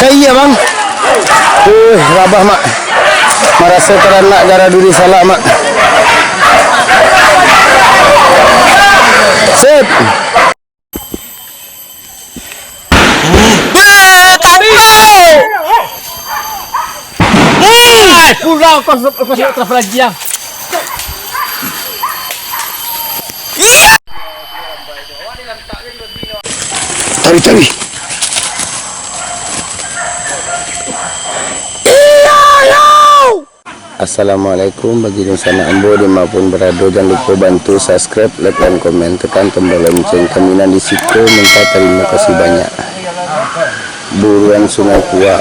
Iya bang. Rabah mak. Merasa ternak gara duri salah mak. Sip. Pulau kau terpelajar. Tarik. Assalamualaikum bagi sana ambo dimanapun berada, jangan lupa bantu subscribe, like dan komen, tekan tombol lonceng kaminan di situ. Minta terima kasih banyak. Buruan Sungai Tua.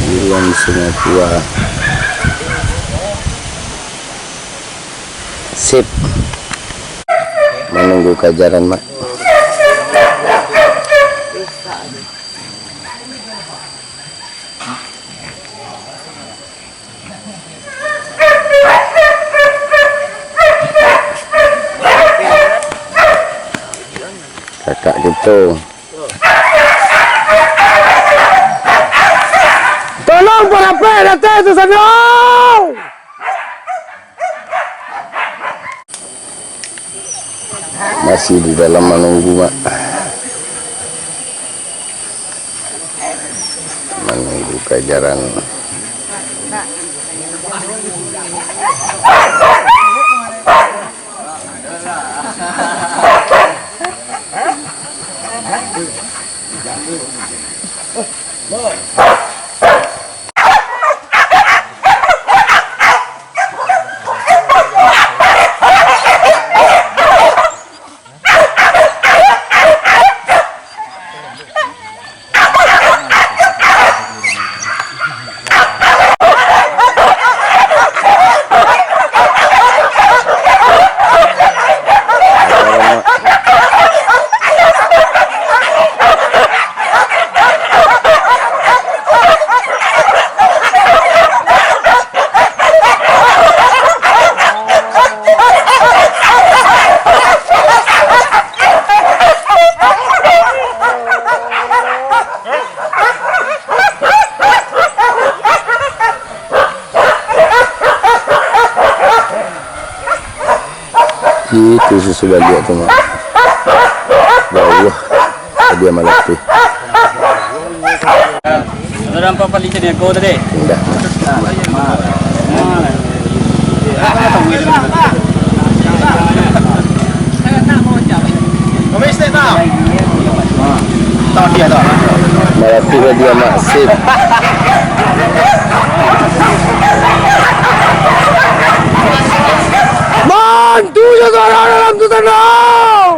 Buruan Sungai Tua. Sip. Menunggu kejaran mak. Kakak gitu. Tolong para datang ke sana. Masih di dalam menunggu mak. Menunggu kejaran. Itu susu bagian tuh mak. Bawah dia malati. Ada nampak palitan yang kau tadi? Tidak. Malati dia mak. Sip. Bantu jaga orang dalam tu tenang.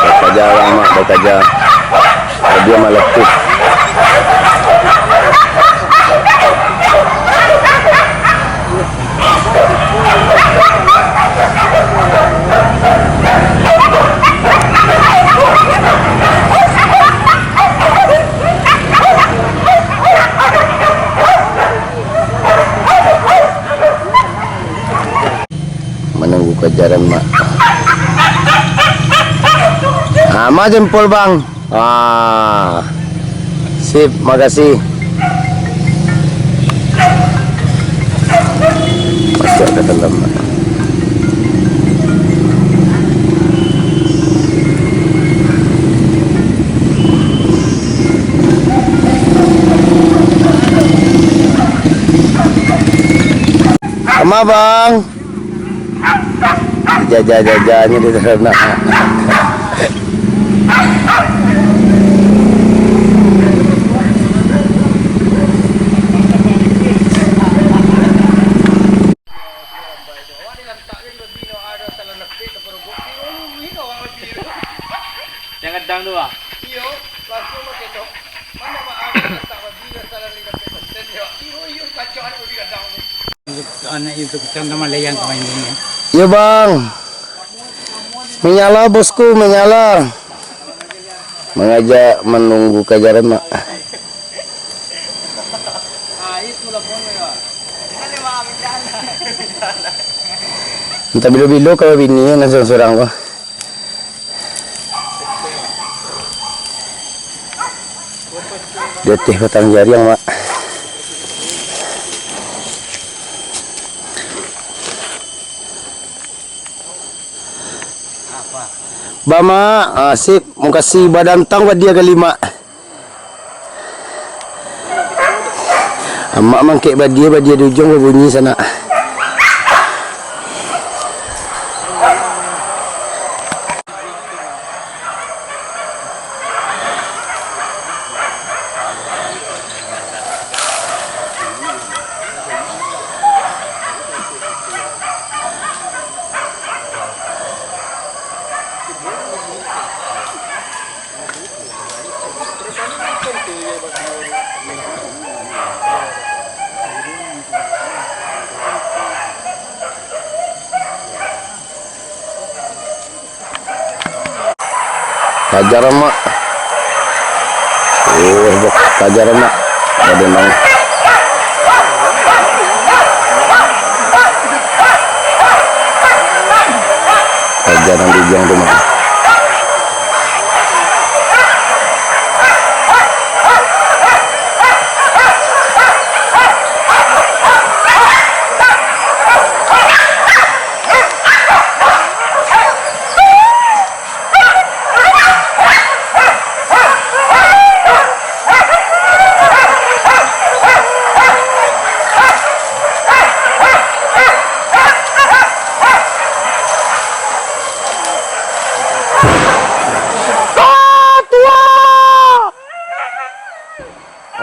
Bekerja lama, bekerja. Dia meletup. Menunggu kejaran mak. Ama jempol bang. Sip, makasih. Masuk ke dalam mak. Ama bang. Jajah-jajahnya di ternak. Jangan dang dua. Iyo, langsung pakai itu. Mana pak ada tak dia salah lihat pesen yo. Iyo kacau ada di kadang. Anak itu kita Malayan kemarin ini. Ya bang. Menyala bosku, menyala. Mengajak menunggu kejaran mak. Itulah pun ya. Ini mah Entah bilo-bilo kalau bini yang seorang kok. Dia teh batang jari yang mak. Bama, sip, mau kasih badan tang buat dia kali mak. Mak mangkek badia di ujung berbunyi sana. Kajar mak. Kajar mak. Ada mang. Kajaran di ujung tu mak.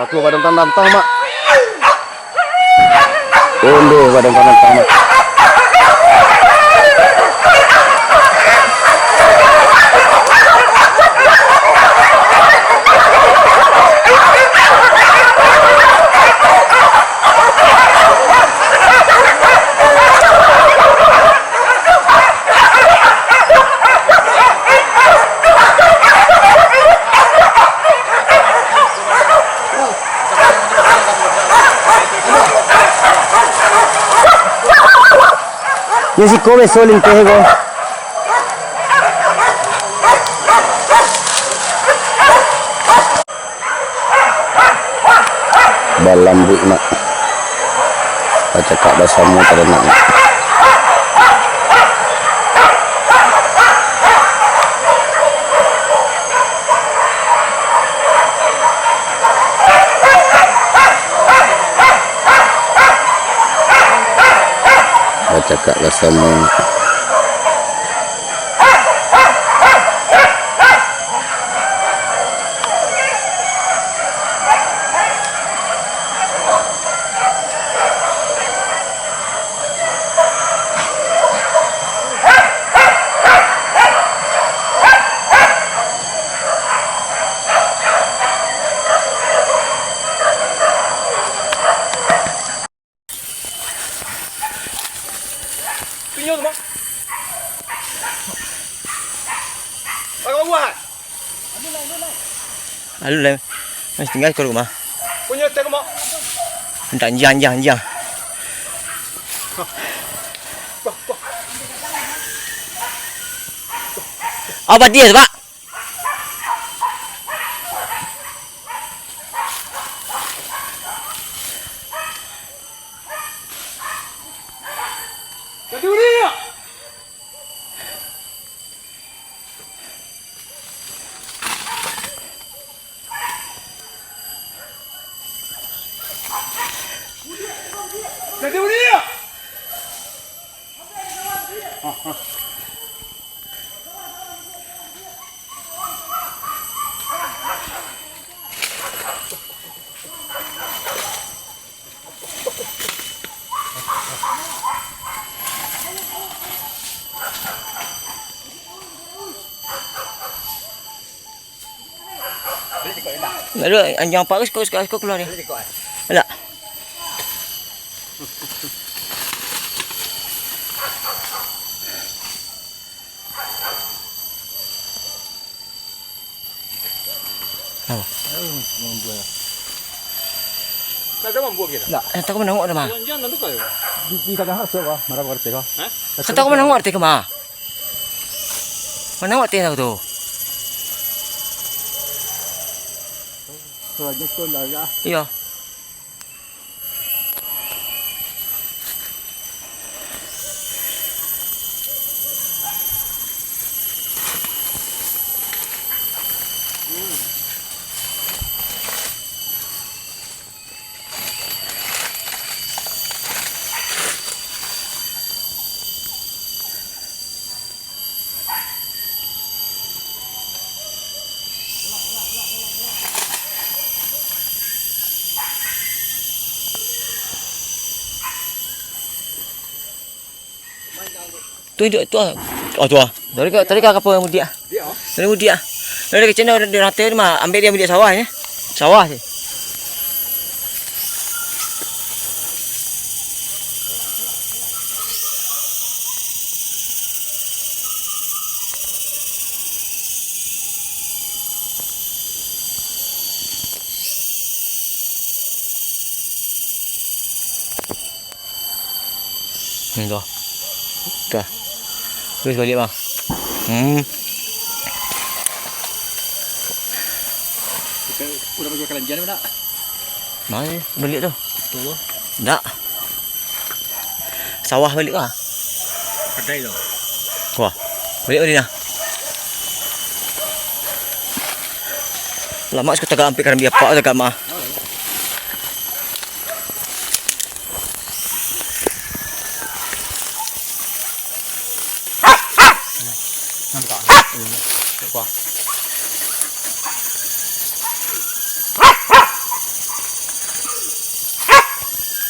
Aku badan tantang mak. Onde badan tantang mak. Yo si come solo in tego. Balambut mak. Baca kak basamu terenak mak. Cakap rasamu. Pinyo tu mak. Pakai buat. Lalu lah. Masih tinggal ke rumah. Punya teh mak. Hendak jang. Apa dia tu, Pak? Jadi ni. Jadi ni. Lalu anjang Pak kau keluar dia. Alah. Apa? Kata mampu kita. Tak ko menengok dah mah. Jangan nanti kau. Di kagak harus kok, marah ngerti kok. Tak ko menengok arti ke mah. Menengok arti aku tu. Soalnya tuh lah ya. Iya. Tu oh tu. Tadi kak apa mudik ah? Dia. Tadi mudik ah. Dari ke channel dia rata ni mah ambil dia mudik sawah ni. Sawah je. Tu. Dah. Terus balik bang. Kita udah pergi kelanjian tak? Mana balik tu? Tak. Sawah balik kah? Kedai tu. Wah. Balik balik nah. Lama sekali tak ambil kerana apa tak mah. Nampak. Wah.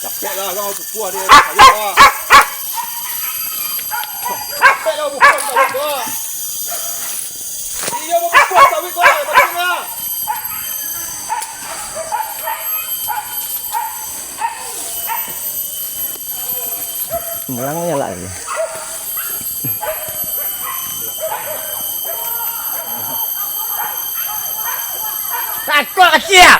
Capek lah kau buah dia. Capek lah buah tak buah. Iya buah tak buah macam mana? Melangnya lah ni. Takut kecil.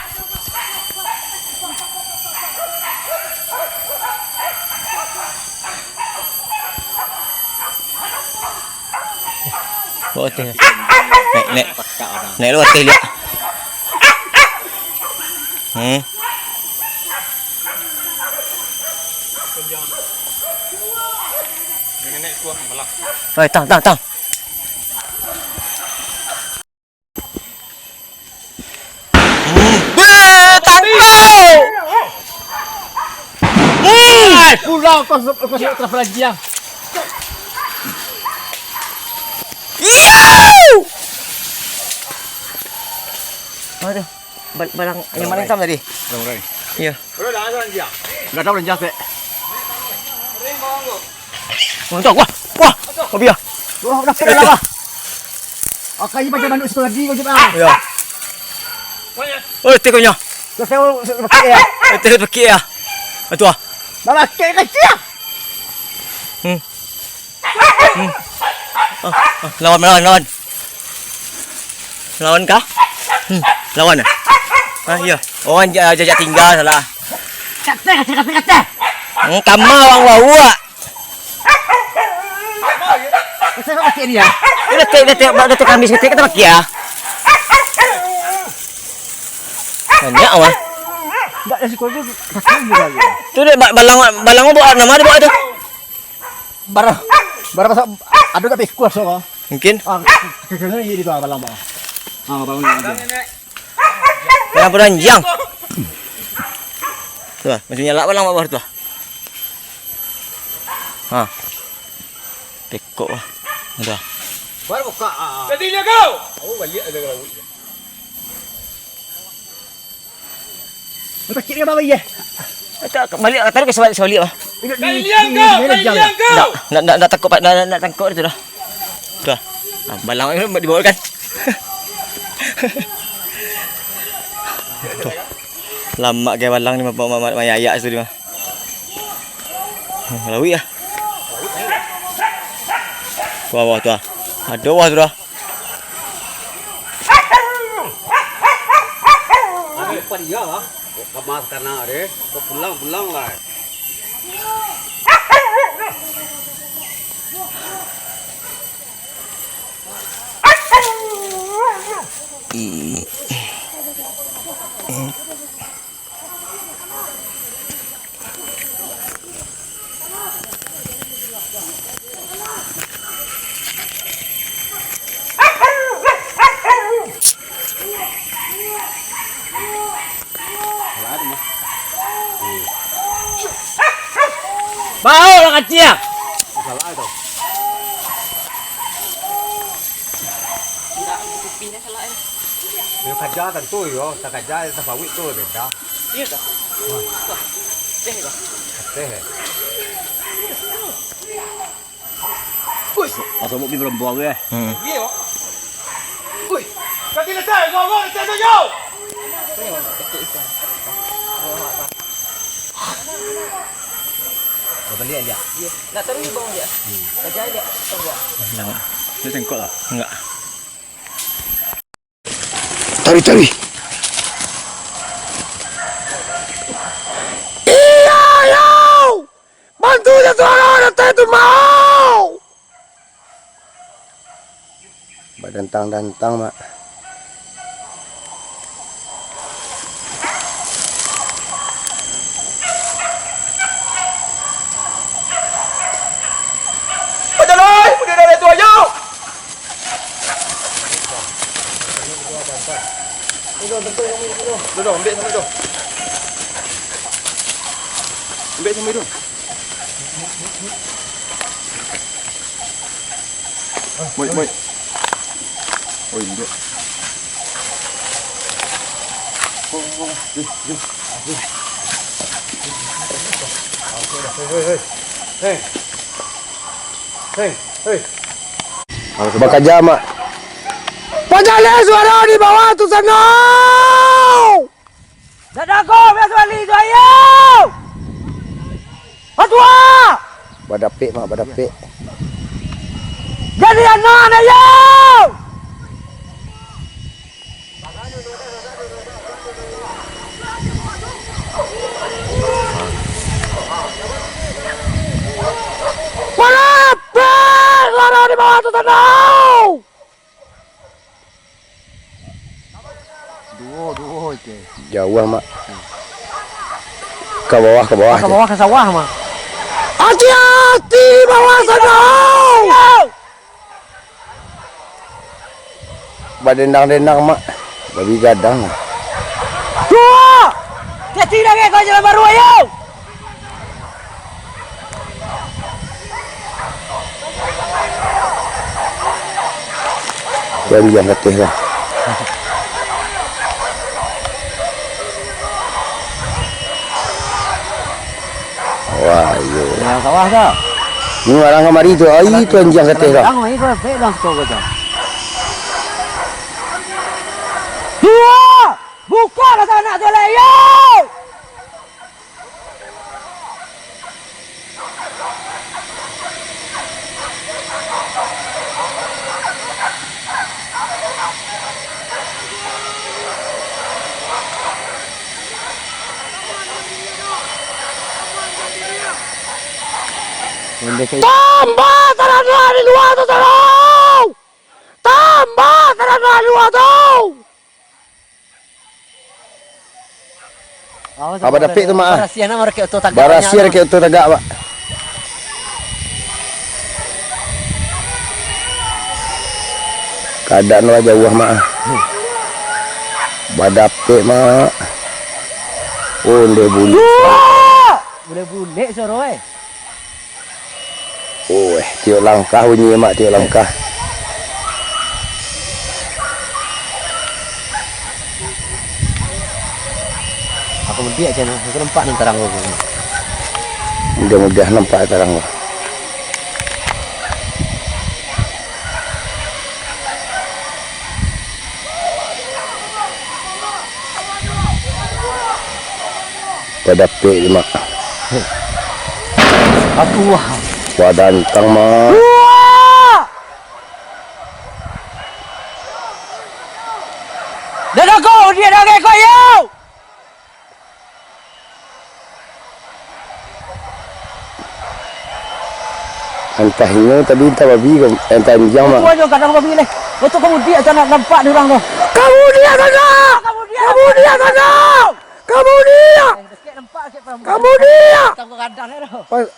Oh, teh. Naik luar teh lihat. Dengan naik kuat malah. Tang. Pulau kau terpelanjang. Aduh, balang yang mana hitam tadi? Orang. Iya. Bro dah ada dia. Enggak tahu pelanjang sih. Ring bawang tu. Mantap. Wah. Kau biar. Wah, udah kena lah. Akai macam mana sekolah lagi kau cepat. Ya. Banyak. Oh, tekonya. Kau tahu pakai ya. Teh pakai ya. Betul ah. Dah pakai kecil. Lawan. Lawan kah? Lawan ah? Iya. Oh, jajak tinggal salah. Kata. Kamu orang bawa. Saya pakai dia. Udah kami seketik kita pakai ya. Banyak awak. Enggak ada sekolah tu pakai juga. Tu dia balang bawa nama dia bawa tu. Barang pasal ada tak pekuas so. Mungkin. Kena ini tu balang bang. Balang ni. Yang beranjang. Tu lah, macam nyala balang bawah tu lah. Pekok lah. Dah. Baru buka. Jadinya kau. Oh balik ada kau. Pakai dia bawa ye. Tak balik tadi ke sebalik lah. Kalian kau. Nak takut nak tangkap itu dah. Dah. Balang itu dibawa kan. Lama ke balang ni mak ayak tu dia. Lawi ah. Wah tu ah. Ada wah tu dah. jumpa dia lah. Kemas karena deh. Kau pulang lah. Bau lah kecil. Salah itu. Nếu khát giá thành tôi rồi, ta khát giá ta phải quýt tôi để đó. Iya dah. Deh dah. Thế hệ. Masuk mobil berembuang ya. Ghê quá. Ui, cái gì là thế? Rồi, thế cho nhau. Kau beli dia. Nak taruh di bawah dia. Kerja dia. Tunggu. Jangan. Dia tengkok lah. Enggak. Tarik. Iya, yo! Bantu dia suara teh tu mau. Badantang-dantang, Mak. Udah dari tua jauh. Duduk, ambil sama itu. Ambil sama itu. Moi. Oh, ini. Hei. Bakal jamak. Pajale suara di bawah tu sana. Dadako, biasa balik itu ayo. Atua. Badapik, Mak, badapik. Jadi anak ayo. Badapik, suara di bawah tu sana. Dua itu. Jauh, Mak. Ke bawah. Ke bawah ke sawah mah. Hati-hati di bawah sana. Badendang-dendang, Mak. Babi gadang. Dua. Dia tidak kayak kau jalan baru ayo. Babi yang ketih lah. Wah, yo. Yang sawah dah. Ni orang kemari tu, itu anjing ketih lah. Ang itu pegang kau kata. Dua. Buka ke sana tu ayo. Tambah tenaga di luar tu, tolong! Tambah tenaga di luar tu! Apa dapik tu, Mak? Barasia nama rakyat tu tagak. Barasia rakyat tu tagak, Pak. Keadaan lu jauh, Mak. Badapik, Mak. Oh, dia bulu. Boleh bulik suara eh. Oh, tiup langkah bunyi, Mak, tiup langkah. Aku mendiak je aku nampak nan terang aku. Mudah-mudah nampak terang. Badapik, Mak. Aku wah. Wadantang, Mak. Dadako, dia dah kayak kau yo. Entah ini tadi entah babi ke entah anjing mak. Tuan juga kadang babi ni. Betul kamu dia macam nak nampak dia orang tu. Kamu dia sana. Kamu dia sana. Kamu dia. Sikit nampak sikit pernah. Kamu dia. Takut kadang ni tu.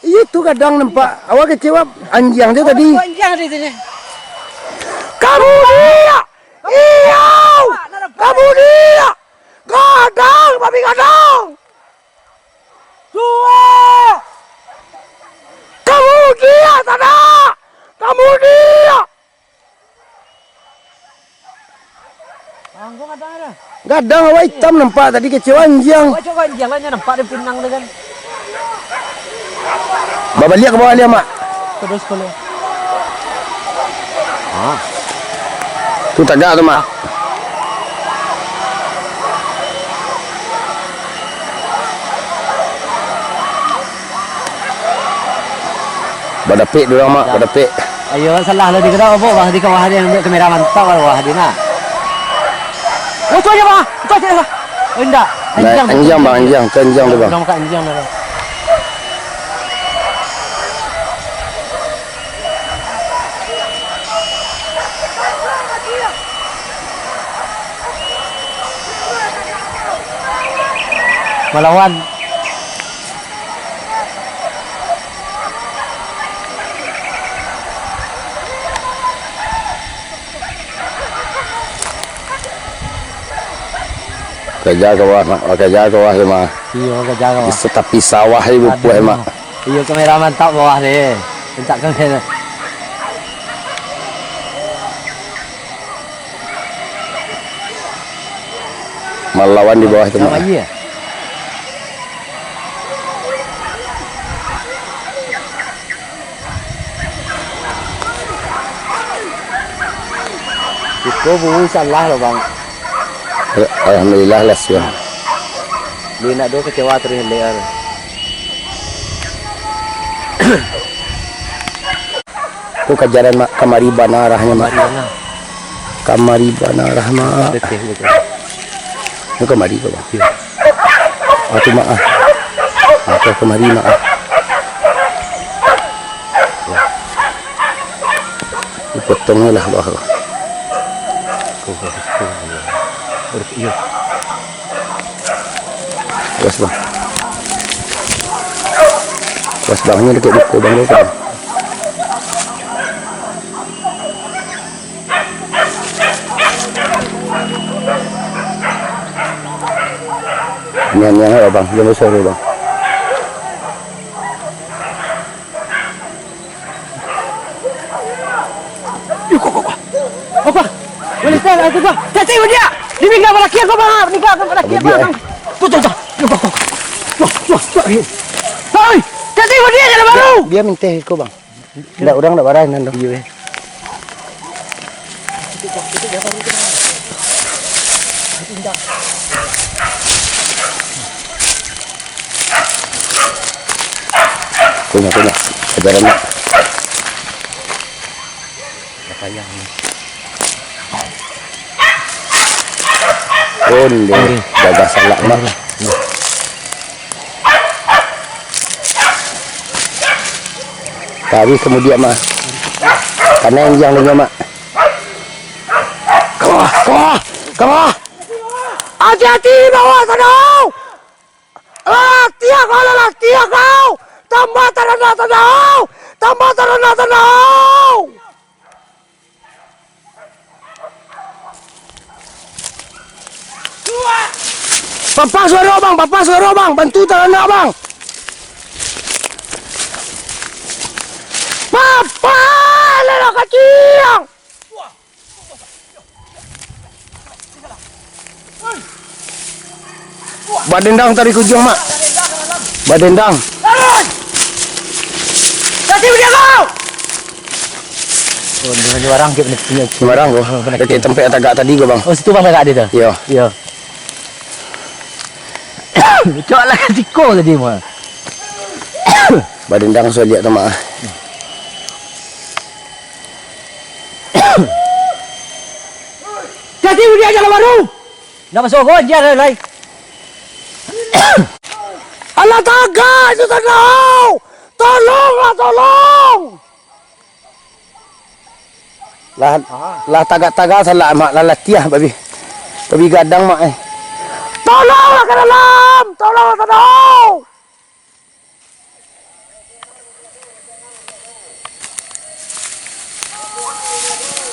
Itu kadang nampak. Awak kecewa anjing dia tadi. Panjang dia tu. Kamu dia. Iya. Kamu dia. Kadang babi kadang. Tua. Kamu dia sana. Kamu dia. Anggo kadang ada. Kadang awak hitam nampak tadi kecewa anjing. Kau coba jalannya nampak dia pinang tu kan. Bawa balik ke bawah dia mak. Terus kalau. Tu tagak tu mak. Badapik dia orang mak, badapik. Ayo salah lah dia kata apa bang di kawah dia ambil kamera mantap wah dia nak. Oh tu aja bang. Tu aja lah. Oh enggak. Anjing bang, anjing, tu anjing tu bang. Nama kat anjing dah. Melawan. Kerja ke bawah mak, kerja ke bawah mak. Iya kerja kau. Di tepi sawah ibu puai mak. Iya kamera mantap bawah ni. Pencak kamera. Melawan di bawah itu mak. Sama iya. Kau bunyi salah loh bang. Alhamdulillah lah siang. Dia nak dua kecewa terus lear. Tu kajaran mak kamari bana arahnya mak. Kamari bana arah mak. Betul betul. Tu kamari ke bang. Ah tu mak ah. Aku kamari mak ah. Potongnya lah bawah. Iya. Awas bang. Awas bangnya dekat buku bang dia kan. Nian-nian apa bang? Jangan besar bang. Apa? Boleh tahu aku apa? Cacing dia. Dia nikah lelaki aku bang. Nikah dengan lelaki Apa dia, bang. Tu. Hei, cacing dia jalan baru. Dia minta kau bang. Tidak orang nak barang nanti. Iya. Punya. Ajaran mak. Payah ni. Dia jaga salak mak. Tadi kemudian mak. Karena yang dengan mak. Kawah. Hati-hati bawah sana. Tiak kau. Tambah tanah. Bapak suara bang, bantu tanah bang. Papa, lelaki kecil. Badendang tarik ujung mak. Badendang. Cacing dia kau. Oh, dengan orang ke punya. Sembarang gua. Dekat tempat agak tadi gua bang. Oh, situ bang agak dia tu. Yo. Ya. Cok lah kasiko tadi mah. Badendang saya lihat tu mak. Cacing dia jalan baru. Nak masuk kau dia lai. Alah taga itu tahu. Tolong. Lah tagak-tagak salah mak lalatiah babi. Babi gadang mak eh. Tolonglah ke dalam. Tolong tolong.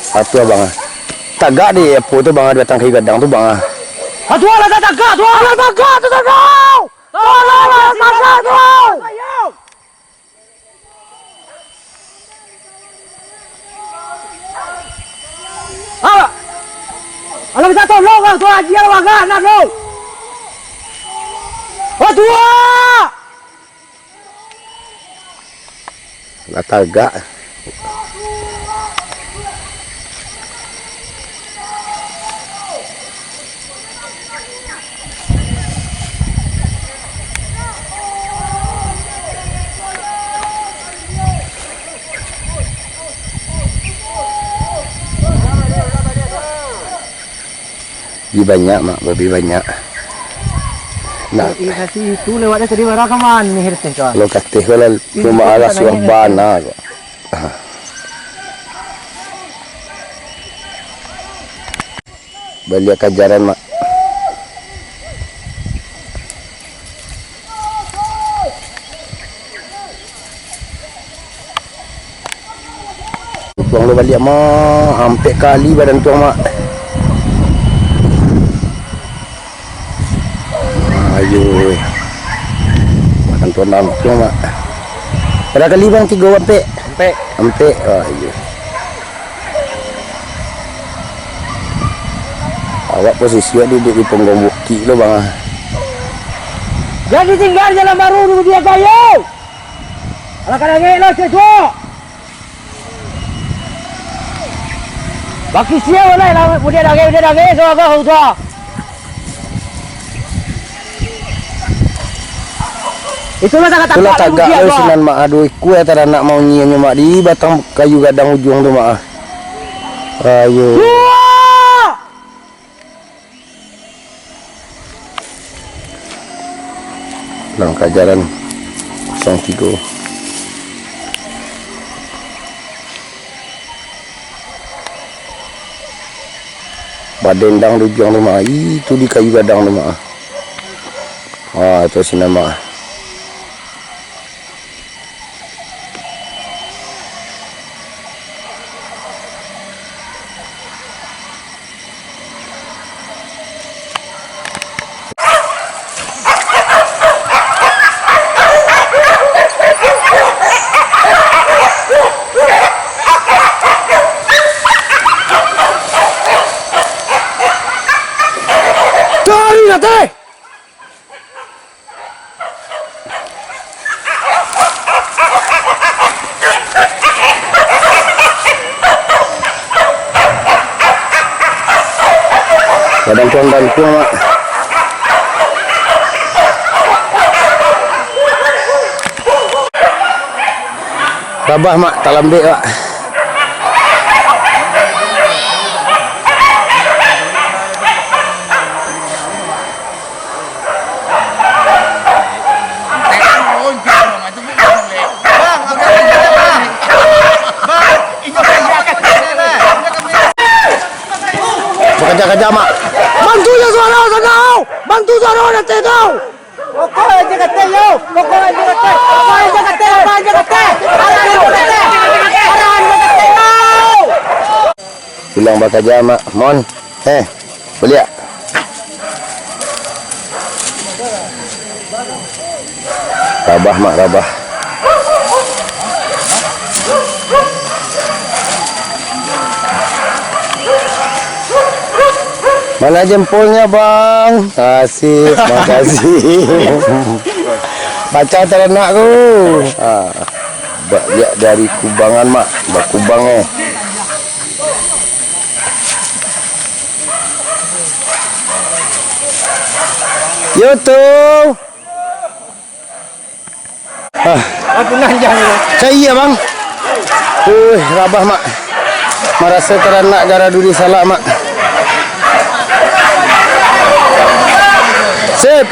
Satu abang ah. Tagak di apa tu bang datang ke gadang tu bang ah. Tuan lah tagak, tuan. Tagak tu tolong. Tolonglah tagak tu. Alam bisa tolong lah tuan, dia lah nak lo. Oh tuan. Lah tagak. Babi banyak mak, babi banyak. Nak Kasih itu lewatnya tadi marah kaman ni hirteh tuan. kalau katih kalau cuma alas surbana kok. Balik kajaran mak. Tuang lu balik mak, hampir kali badan tuang mak. Ayo. Makan tuan langsung mak. Berapa kali bang 3 hampir? Hampir. Oh, ayo. Awak posisi dia di punggung bukti lo bang. Jadi tinggal jalan baru dulu dia kayu. Alah kadang lo cecok. Baki siapa lah, udah daging so agak hutan. Itulah tagak lo sinan mak aduh kue tara nak mau nyianya mak di batang kayu gadang ujung tu mak. Ayo. Lang kajaran 03. Badendang di ujung tu mak. Itu di kayu gadang tu mak. Ah itu sinan mak. Kadang tuang dan tuang mak. Rabah mak, tak lambik mak. Kerja-kerja mak. Bantu je suara sana. Bantu suara nanti tu. Pokok aja kata yo. Pokok aja kata. Pokok aja kata. Pokok aja kata. Arahan kata yo. Bilang bakal kerja mak. Mon. Boleh tak? Rabah mak, rabah. Mana jempolnya bang? Kasih, makasih. Baca ternak ku. Ya dari kubangan mak, bak kubang YouTube. Aku nanjang ni. Saya bang. Rabah mak. Merasa ternak gara duri salah mak. Sip.